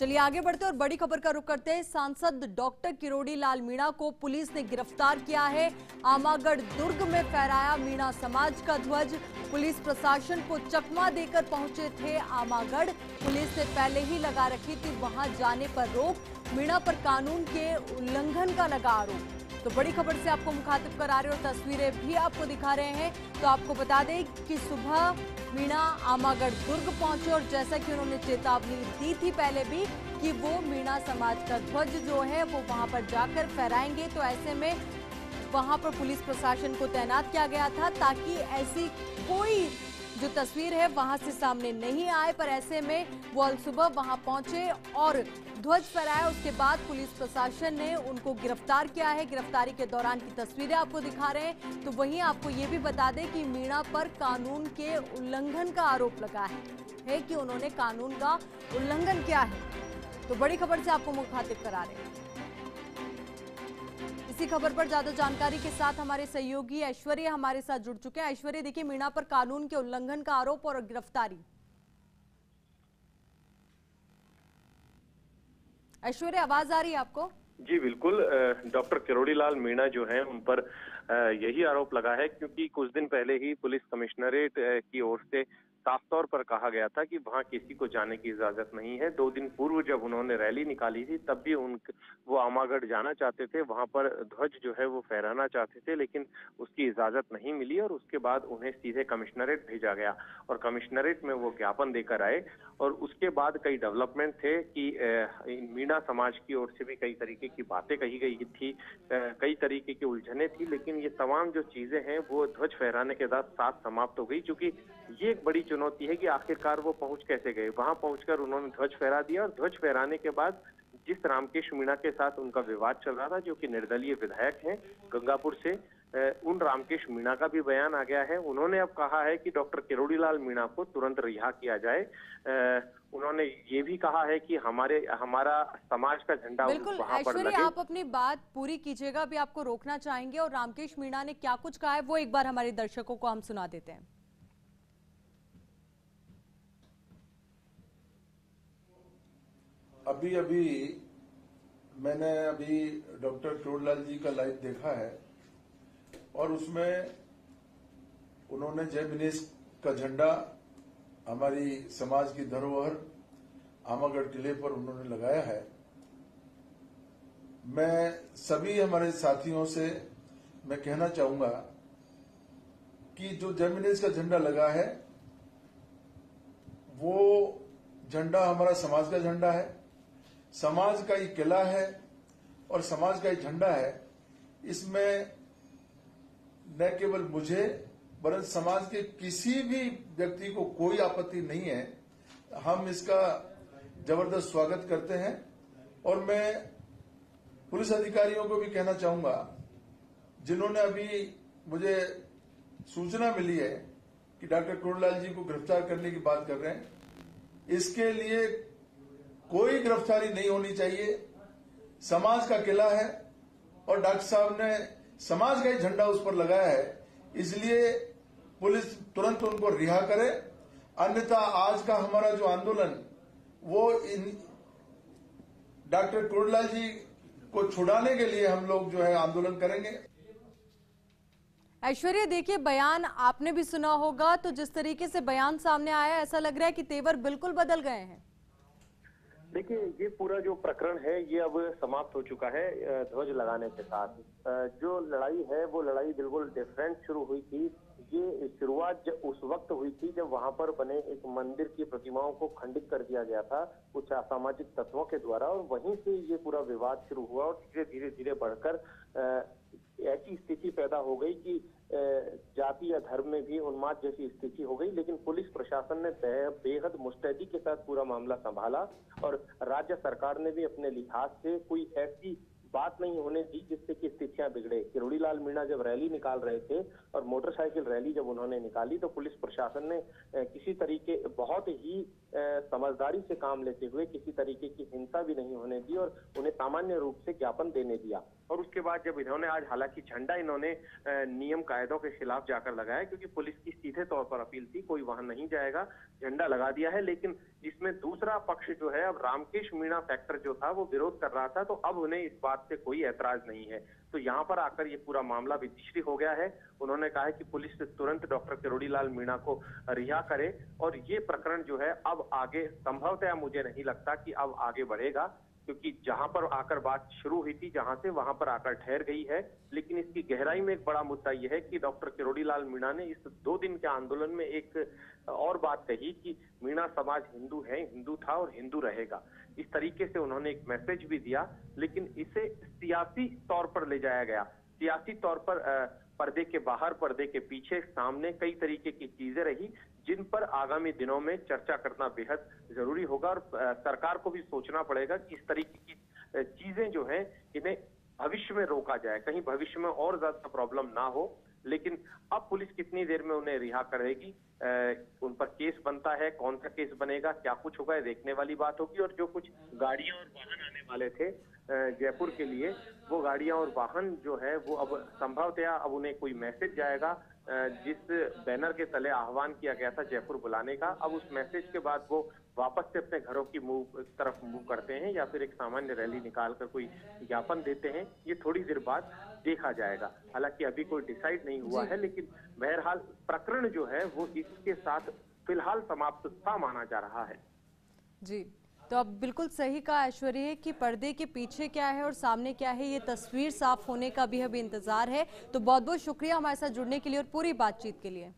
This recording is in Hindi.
चलिए आगे बढ़ते और बड़ी खबर का रुख करते हैं। सांसद डॉक्टर किरोड़ी लाल मीणा को पुलिस ने गिरफ्तार किया है। आमागढ़ दुर्ग में फहराया मीणा समाज का ध्वज। पुलिस प्रशासन को चकमा देकर पहुंचे थे आमागढ़। पुलिस ने पहले ही लगा रखी थी वहां जाने पर रोक। मीणा पर कानून के उल्लंघन का लगा आरोप। तो बड़ी खबर से आपको मुखातिब करा रहे और तस्वीरें भी आपको दिखा रहे हैं। तो आपको बता दें कि सुबह मीणा आमागढ़ दुर्ग पहुंचे और जैसा कि उन्होंने चेतावनी दी थी पहले भी कि वो मीणा समाज का ध्वज जो है वो वहां पर जाकर फहराएंगे। तो ऐसे में वहां पर पुलिस प्रशासन को तैनात किया गया था ताकि ऐसी कोई जो तस्वीर है वहां से सामने नहीं आए। पर ऐसे में वो सुबह वहां पहुंचे और ध्वज फहराया। उसके बाद पुलिस प्रशासन ने उनको गिरफ्तार किया है। गिरफ्तारी के दौरान की तस्वीरें आपको दिखा रहे हैं। तो वहीं आपको ये भी बता दें कि मीणा पर कानून के उल्लंघन का आरोप लगा है कि उन्होंने कानून का उल्लंघन किया है। तो बड़ी खबर से आपको मुखातिब करा रहे हैं। इसी खबर पर ज्यादा जानकारी के साथ हमारे सहयोगी ऐश्वर्य हमारे साथ जुड़ चुके हैं। ऐश्वर्य, देखिए मीणा पर कानून के उल्लंघन का आरोप और गिरफ्तारी। ऐश्वर्य, आवाज आ रही है आपको? जी बिल्कुल। डॉक्टर किरोड़ी लाल मीणा जो हैं उन पर यही आरोप लगा है क्योंकि कुछ दिन पहले ही पुलिस कमिश्नरेट की ओर से साफ तौर पर कहा गया था कि वहां किसी को जाने की इजाजत नहीं है। 2 दिन पूर्व जब उन्होंने रैली निकाली थी तब भी वो आमागढ़ जाना चाहते थे, वहां पर ध्वज जो है वो फहराना चाहते थे, लेकिन उसकी इजाजत नहीं मिली और उसके बाद उन्हें सीधे कमिश्नरेट भेजा गया और कमिश्नरेट में वो ज्ञापन देकर आए। और उसके बाद कई डेवलपमेंट थे कि मीणा समाज की ओर से भी कई तरीके की बातें कही गई थी, कई तरीके की उलझने थी, लेकिन ये तमाम जो चीजें हैं वो ध्वज फहराने के साथ समाप्त हो गई। क्योंकि ये एक बड़ी चुनौती है कि आखिरकार वो पहुंच कैसे गए। वहां पहुंचकर उन्होंने ध्वज फहरा दिया और ध्वज फहराने के बाद जिस रामकेश मीणा के साथ उनका विवाद चल रहा था, जो कि निर्दलीय विधायक हैं गंगापुर से, उन रामकेश मीणा का भी बयान आ गया है। उन्होंने अब कहा है कि डॉक्टर किरोड़ी लाल मीणा को तुरंत रिहा किया जाए। उन्होंने ये भी कहा है कि हमारा समाज का झंडा वहां पर लगे। आप अपनी बात पूरी कीजिएगा, अभी आपको रोकना चाहेंगे और रामकेश मीणा ने क्या कुछ कहा है वो एक बार हमारे दर्शकों को हम सुना देते हैं। अभी मैंने डॉक्टर किरोड़ी लाल जी का लाइव देखा है और उसमें उन्होंने जय विनेश का झंडा, हमारी समाज की धरोहर आमागढ़ किले पर उन्होंने लगाया है। मैं सभी हमारे साथियों से मैं कहना चाहूंगा कि जो जय विनेश का झंडा लगा है वो झंडा हमारा समाज का झंडा है, समाज का ही किला है और समाज का ही झंडा है। इसमें न केवल मुझे वरन समाज के किसी भी व्यक्ति को कोई आपत्ति नहीं है। हम इसका जबरदस्त स्वागत करते हैं और मैं पुलिस अधिकारियों को भी कहना चाहूंगा जिन्होंने अभी मुझे सूचना मिली है कि डॉक्टर किरोड़ी लाल जी को गिरफ्तार करने की बात कर रहे हैं, इसके लिए कोई गिरफ्तारी नहीं होनी चाहिए। समाज का किला है और डॉक्टर साहब ने समाज का ही झंडा उस पर लगाया है, इसलिए पुलिस तुरंत उनको रिहा करे। अन्यथा आज का हमारा जो आंदोलन वो डॉक्टर किरोड़ी लाल जी को छुड़ाने के लिए हम लोग जो है आंदोलन करेंगे। ऐश्वर्या, देखिए बयान आपने भी सुना होगा, तो जिस तरीके से बयान सामने आया ऐसा लग रहा है कि तेवर बिल्कुल बदल गए हैं। देखिए ये पूरा जो प्रकरण है ये अब समाप्त हो चुका है ध्वज लगाने के साथ। जो लड़ाई है वो लड़ाई बिल्कुल डिफरेंट शुरू हुई थी। ये शुरुआत उस वक्त हुई थी जब वहां पर बने एक मंदिर की प्रतिमाओं को खंडित कर दिया गया था कुछ असामाजिक तत्वों के द्वारा, और वहीं से ये पूरा विवाद शुरू हुआ और धीरे धीरे बढ़कर ऐसी स्थिति पैदा हो गई कि जाति या धर्म में भी उन्माद जैसी स्थिति हो गई। लेकिन पुलिस प्रशासन ने बेहद मुस्तैदी के साथ पूरा मामला संभाला और राज्य सरकार ने भी अपने लिहाज से कोई ऐसी बात नहीं होने दी, जिससे कि स्थितियां बिगड़े। किरोड़ी लाल मीणा जब रैली निकाल रहे थे और मोटरसाइकिल रैली जब उन्होंने निकाली, तो पुलिस प्रशासन ने किसी तरीके बहुत ही समझदारी से काम लेते हुए किसी तरीके की हिंसा भी नहीं होने दी और उन्हें सामान्य रूप से ज्ञापन देने दिया। और उसके बाद जब इन्होंने आज, हालांकि झंडा इन्होंने नियम कायदों के खिलाफ जाकर लगाया, क्योंकि पुलिस की सीधे तौर पर अपील थी कोई वहां नहीं जाएगा, झंडा लगा दिया है। लेकिन इसमें दूसरा पक्ष जो है, अब रामकेश मीणा फैक्टर जो था वो विरोध कर रहा था, तो अब उन्हें इस बात से कोई ऐतराज नहीं है। तो यहाँ पर आकर ये पूरा मामला विदिशी हो गया है। उन्होंने कहा है कि पुलिस तुरंत डॉक्टर किरोड़ी लाल मीणा को रिहा करे और ये प्रकरण जो है अब आगे संभवतः मुझे नहीं लगता कि अब आगे बढ़ेगा, क्योंकि जहां पर आकर बात शुरू हुई थी, जहां से वहां पर आकर ठहर गई है। लेकिन इसकी गहराई में एक बड़ा मुद्दा यह है कि डॉक्टर किरोड़ी लाल मीणा ने इस 2 दिन के आंदोलन में एक और बात कही कि मीणा समाज हिंदू है, हिंदू था और हिंदू रहेगा। इस तरीके से उन्होंने एक मैसेज भी दिया, लेकिन इसे सियासी तौर पर ले जाया गया। सियासी तौर पर पर्दे के बाहर, पर्दे के पीछे, सामने कई तरीके की चीजें रही, जिन पर आगामी दिनों में चर्चा करना बेहद जरूरी होगा और सरकार को भी सोचना पड़ेगा कि इस तरीके की चीजें जो हैं इन्हें भविष्य में रोका जाए, कहीं भविष्य में और ज्यादा प्रॉब्लम ना हो। लेकिन अब पुलिस कितनी देर में उन्हें रिहा करेगी, उन पर केस बनता है, कौन सा केस बनेगा, क्या कुछ होगा, ये देखने वाली बात होगी। और जो कुछ गाड़ियां और वाहन आने वाले थे जयपुर के लिए, वो गाड़ियां और वाहन जो है वो अब संभवतया अब उन्हें कोई मैसेज जाएगा, जिस बैनर के तले आह्वान किया गया था जयपुर बुलाने का, अब उस मैसेज के बाद वो वापस से अपने घरों की तरफ मूव करते हैं या फिर एक सामान्य रैली निकालकर कोई ज्ञापन देते हैं, ये थोड़ी देर बाद देखा जाएगा। हालांकि अभी कोई डिसाइड नहीं हुआ है, लेकिन बहरहाल प्रकरण जो है वो इसके साथ फिलहाल समाप्त सा माना जा रहा है। जी, तो अब बिल्कुल सही कहा ऐश्वर्य कि पर्दे के पीछे क्या है और सामने क्या है, ये तस्वीर साफ होने का भी अभी इंतजार है। तो बहुत बहुत शुक्रिया हमारे साथ जुड़ने के लिए और पूरी बातचीत के लिए।